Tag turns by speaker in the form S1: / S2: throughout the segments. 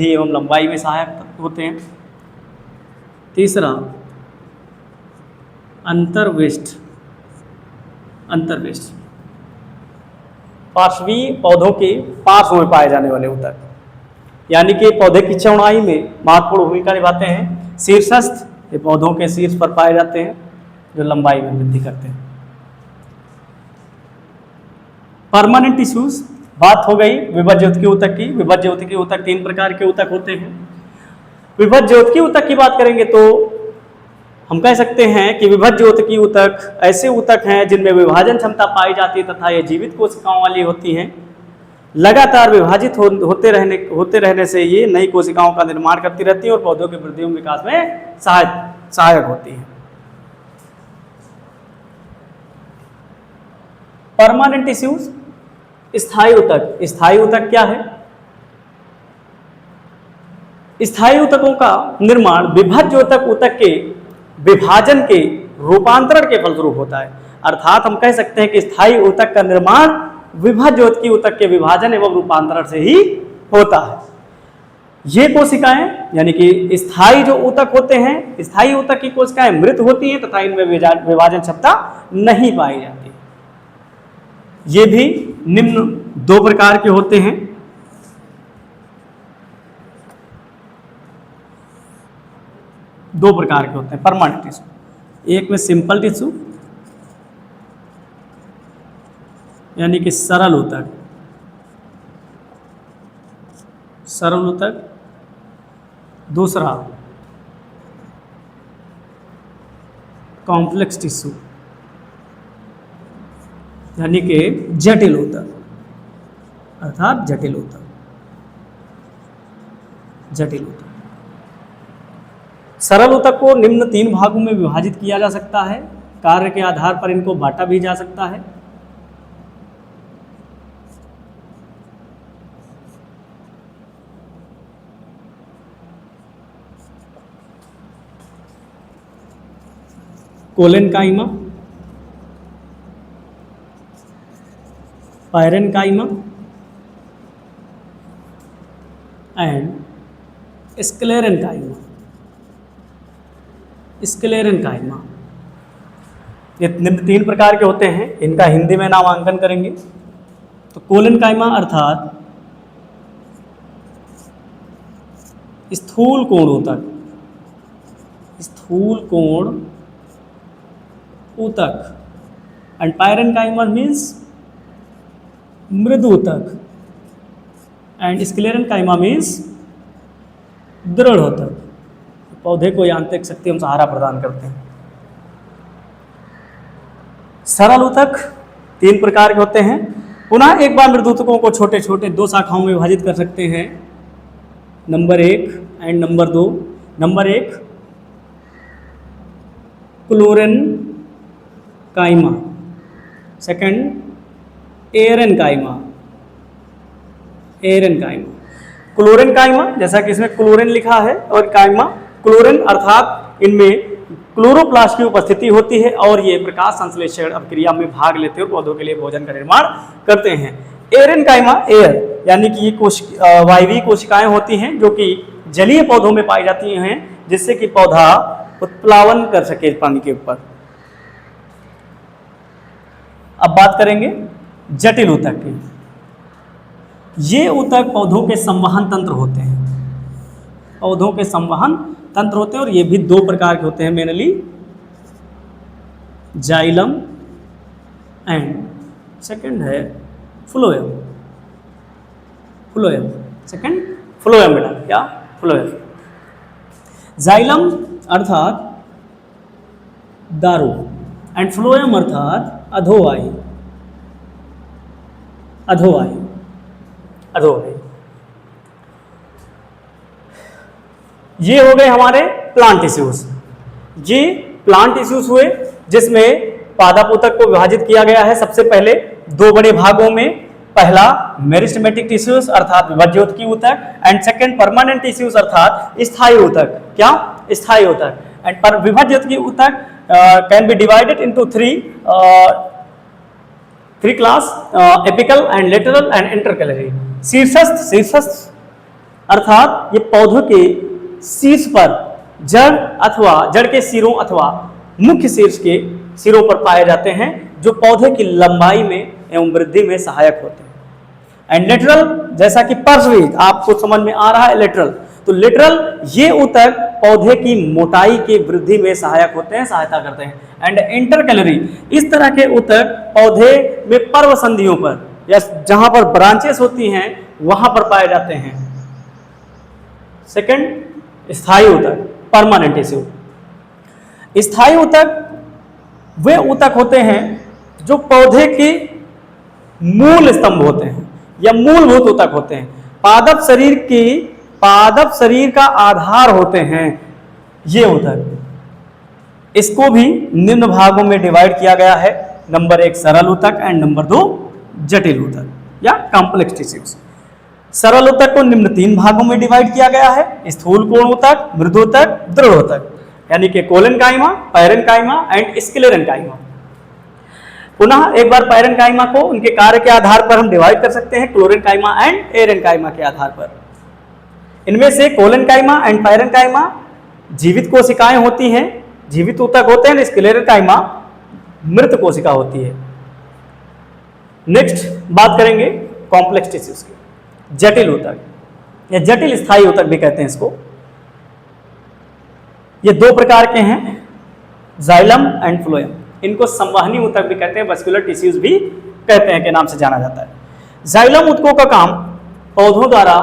S1: एवं लंबाई में सहायक होते हैं। तीसरा अंतर्वेष्ट। अंतर्वेष्ट पार्श्वीय पौधों के पार्श्व में पाए जाने वाले ऊतक, यानी कि पौधे की चौड़ाई में महत्वपूर्ण भूमिका निभाते हैं। शीर्षस्थ, ये पौधों के शीर्ष पर पाए जाते हैं जो लंबाई में वृद्धि करते हैं। परमानेंट टिश्यूज, बात हो गई विभज्य ऊतकीय ऊतक की। विभज्य ऊतकीय ऊतक 3 प्रकार के ऊतक होते हैं। विभज्य ऊतकीय ऊतक की बात करेंगे तो हम कह सकते हैं कि विभज्य ऊतकीय ऊतक ऐसे ऊतक हैं जिनमें विभाजन क्षमता पाई जाती है तथा ये जीवित कोशिकाओं वाली होती हैं। लगातार विभाजित होते रहने से ये नई कोशिकाओं का निर्माण करती रहती है और पौधों के वृद्धि एवं विकास में सहायक होती है। परमानेंट टिश्यूज, स्थायी ऊतक। स्थायी ऊतक क्या है? स्थायी ऊतकों का निर्माण विभज्य ऊतक के विभाजन के रूपांतरण के फलस्वरूप होता है। अर्थात हम कह सकते हैं कि स्थायी ऊतक का निर्माण विभज्य ऊतकीय ऊतक के विभाजन एवं रूपांतरण से ही होता है। ये कोशिकाएं यानी कि स्थायी जो ऊतक होते हैं, स्थायी ऊतक की कोशिकाएं मृत होती हैं तथा इनमें विभाजन क्षमता नहीं पाई जाती। ये भी निम्न 2 प्रकार के होते हैं। दो प्रकार के होते हैं परमानेंट टिश्यू। एक में सिंपल टिश्यू यानी कि सरल ऊतक, सरल ऊतक। दूसरा कॉम्प्लेक्स टिश्यू यानी कि जटिल ऊतक, अर्थात जटिल ऊतक, जटिल ऊतक। सरल ऊतक को निम्न 3 भागों में विभाजित किया जा सकता है। कार्य के आधार पर इनको बांटा भी जा सकता है। Collenchyma, parenchyma and sclerenchyma. Sclerenchyma ये निम्न 3 प्रकार के होते हैं। इनका हिंदी में नामांकन करेंगे तो कोलेनकाइमा अर्थात स्थूल कोण ऊतक, स्थूल कोण ऊतक। एंड पैरेनकाइमा मीन्स मृदु ऊतक एंड स्क्लेरेनकाइमा मीन्स दृढ़ ऊतक। पौधे को यांत्रिक शक्ति एवं सहारा प्रदान करते हैं। सरल ऊतक 3 प्रकार के होते हैं। पुनः एक बार मृदु ऊतकों को छोटे छोटे 2 शाखाओं में विभाजित कर सकते हैं, number 1 and number 2। Number 1 chlorenchyma, second aerenchyma. Aerenchyma, chlorenchyma जैसा कि इसमें क्लोरेन लिखा है और काइमा क्लोरेन अर्थात इनमें क्लोरोप्लास्ट की उपस्थिति होती है और ये प्रकाश संश्लेषण अभिक्रिया में भाग लेते हैं और पौधों के लिए भोजन का निर्माण करते हैं। एरेनकाइमा एयर यानी कि ये वायवीय कोशिकाएं होती हैं जो कि जलीय पौधों में पाई जाती हैं जिससे कि पौधा उत्प्लावन कर सके पानी के ऊपर। अब बात करेंगे जटिल ऊतक की। ये ऊतक पौधों के संवहन तंत्र होते हैं, पौधों के संवहन तंत्र होते हैं और ये भी 2 प्रकार के होते हैं मेनली, जाइलम एंड सेकंड है फ्लोएम। फ्लोएम सेकंड फ्लोएम, बेटा क्या फ्लोएम। जाइलम अर्थात दारू एंड फ्लोएम अर्थात अधोवायु, अधोवायु, अधोवायु। ये हो गए हमारे प्लांट टिश्यूज। ये प्लांट टिश्यूज हुए जिसमें पादप ऊतक को विभाजित किया गया है सबसे पहले 2 बड़े भागों में। पहला मेरिस्टेमेटिक टिश्यूज अर्थात विभज्य ऊतकीय ऊतक एंड सेकंड परमानेंट टिश्यूज अर्थात स्थायी ऊतक। क्या? स्थायी ऊतक। एंड पर विभज्य ऊतकीय ऊतक can be divided into 3 class, apical and lateral and intercalary. शीर्षस्थ अर्थात ये पौधों के शीर्ष पर जड़ अथवा जड़ के सिरों अथवा मुख्य शीर्ष के सिरों पर पाए जाते हैं, जो पौधे की लंबाई में एवं वृद्धि में सहायक होते हैं। एंड लेटरल, जैसा कि पार्श्विक आपको समझ में आ रहा है, लेटरल, तो लेटरल ये ऊतक पौधे की मोटाई की वृद्धि में सहायक होते हैं, सहायता करते हैं। एंड इंटरकैलरी, इस तरह के ऊतक पौधे में पर्व संधियों पर या जहां पर ब्रांचेस होती हैं वहां पर पाए जाते हैं। सेकंड, स्थायी ऊतक, परमानेंट टिश्यू। स्थायी ऊतक वे ऊतक होते हैं जो पौधे के मूल स्तंभ होते हैं या मूलभूत ऊतक होते हैं, पादप शरीर का आधार होते हैं ये ऊतक। इसको भी निम्न भागों में डिवाइड किया गया है। नंबर 1 सरल ऊतक एंड नंबर 2 जटिल ऊतक या कॉम्प्लेक्स टिश्यूज। सरल ऊतक को निम्न 3 भागों में डिवाइड किया गया है, स्थूल कोण ऊतक, मृदूतक, दृढ़ ऊतक, यानी कि कोलेनकाइमा, पैरेनकाइमा एंड स्क्लेरेनकाइमा। पुनः एक बार पैरेनकाइमा को उनके कार्य के आधार पर हम डिवाइड कर सकते हैं, क्लोरेनकाइमा एंड एरेनकाइमा के आधार पर। इनमें से कोलेनकाइमा एंड पैरेनकाइमा जीवित कोशिकाएं होती हैं, जीवित ऊतक होते हैं, स्क्लेरेनकाइमा मृत कोशिका होती है। नेक्स्ट बात करेंगे कॉम्प्लेक्स टिश्यूज की। जटिल ऊतक या जटिल स्थायी ऊतक भी कहते हैं इसको। ये 2 प्रकार के हैं, जाइलम एंड फ्लोएम। इनको संवहनी ऊतक भी कहते हैं, मस्कुलर टिश्यूज भी कहते हैं के नाम से जाना जाता है। जाइलम ऊतकों का काम पौधों द्वारा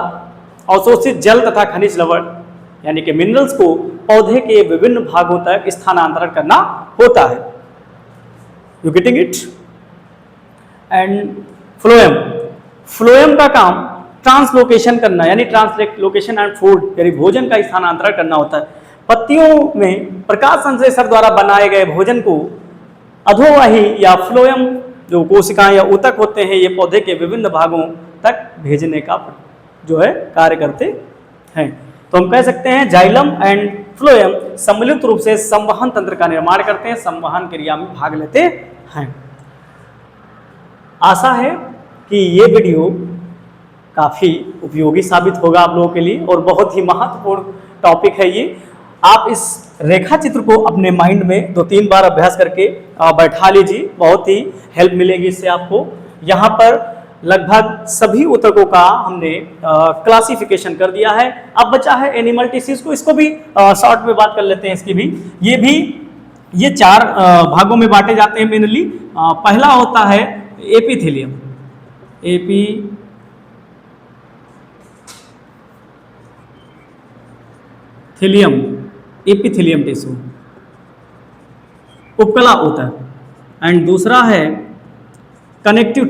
S1: अवशोषित जल तथा खनिज लवण यानी कि मिनरल्स को पौधे के विभिन्न भागों तक स्थानांतरण करना होता है। You getting it? And phloem का काम ट्रांसलोकेशन करना यानी ट्रांसलोकेशन एंड फूड यानी भोजन का स्थानांतरण करना होता है। पत्तियों में प्रकाश संश्लेषण द्वारा बनाए गए भोजन को अधोवाही या फ्लोएम जो कोशिकाएं या ऊतक होते हैं ये पौधे के विभिन्न भागों तक भेजने का जो है कार्य करते हैं। तो हम कह सकते हैं जाइलम एंड फ्लोएम सम्मिलित रूप से संवहन तंत्र का निर्माण करते हैं, संवहन क्रिया में भाग लेते हैं। आशा है कि ये वीडियो काफ़ी उपयोगी साबित होगा आप लोगों के लिए और बहुत ही महत्वपूर्ण टॉपिक है ये। आप इस रेखा चित्र को अपने माइंड में 2-3 बार अभ्यास करके बैठा लीजिए, बहुत ही हेल्प मिलेगी इससे आपको। यहाँ पर लगभग सभी ऊतकों का हमने क्लासिफिकेशन कर दिया है। अब बचा है एनिमल टिश्यूज को, इसको भी शॉर्ट में बात कर लेते हैं। इसकी भी ये 4 भागों में बांटे जाते हैं मेनली। पहला होता है एपिथेलियम, एपिथेलियम टिश्यू, उपकला ऊतक। एंड दूसरा है कनेक्टिव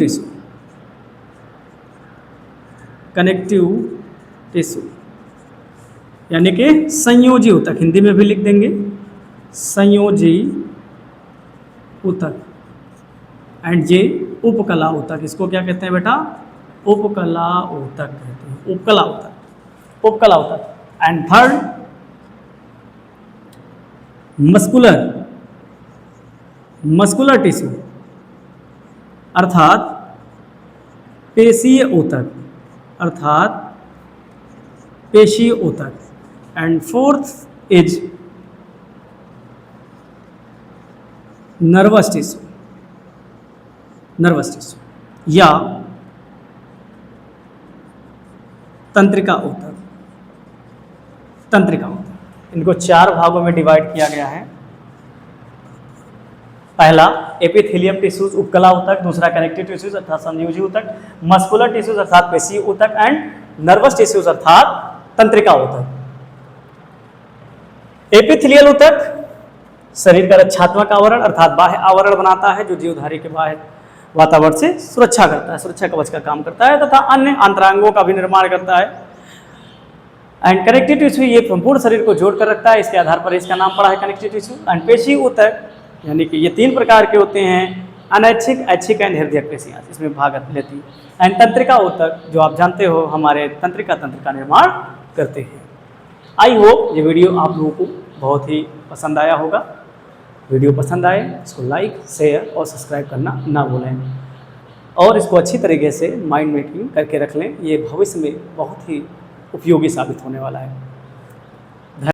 S1: टिश्यू यानी कि संयोजी ऊतक, हिंदी में भी लिख देंगे संयोजी ऊतक। एंड ये उपकला ऊतक, इसको क्या कहते हैं बेटा? उपकला ऊतक कहते हैं, उपकला ऊतक। एंड थर्ड मस्कुलर टिश्यू अर्थात पेशीय ऊतक। And fourth is nervous tissue या तंत्रिका ऊतक। इनको 4 भागों में डिवाइड किया गया है। पहला एपिथेलियम टिश्यूज उपकला ऊतक, दूसरा कनेक्टिव टिश्यूज अर्थात संयोजी ऊतक, मस्कुलर टिश्यूज अर्थात पेशीय ऊतक एंड नर्वस टिश्यूज अर्थात तंत्रिका ऊतक। एपिथेलियल ऊतक शरीर का रक्षात्मक आवरण अर्थात बाह्य आवरण बनाता है जो जीवधारी के बाह्य वातावरण से सुरक्षा करता है, सुरक्षा कवच का काम करता है तथा अन्य अंतरांगों का भी निर्माण करता है। एंड कनेक्टिव टिश्यू ये संपूर्ण शरीर को जोड़ कर रखता है, इसके आधार पर इसका नाम पड़ा है कनेक्टिव टिश्यू। एंड पेशी ऊतक यानी कि ये 3 प्रकार के होते हैं, अनैच्छिक, ऐच्छिक एंड हृदयक पेशियां इसमें भाग लेती है। एंड तंत्रिका ऊतक जो आप जानते हो हमारे तंत्रिका तंत्र का निर्माण करते हैं। आई होप ये वीडियो आप लोगों को बहुत ही पसंद आया होगा। वीडियो पसंद आए इसको लाइक, शेयर और सब्सक्राइब करना ना भूलें और इसको अच्छी तरीके से माइंड मेकिंग करके रख लें। ये भविष्य में बहुत ही उपयोगी साबित होने वाला है।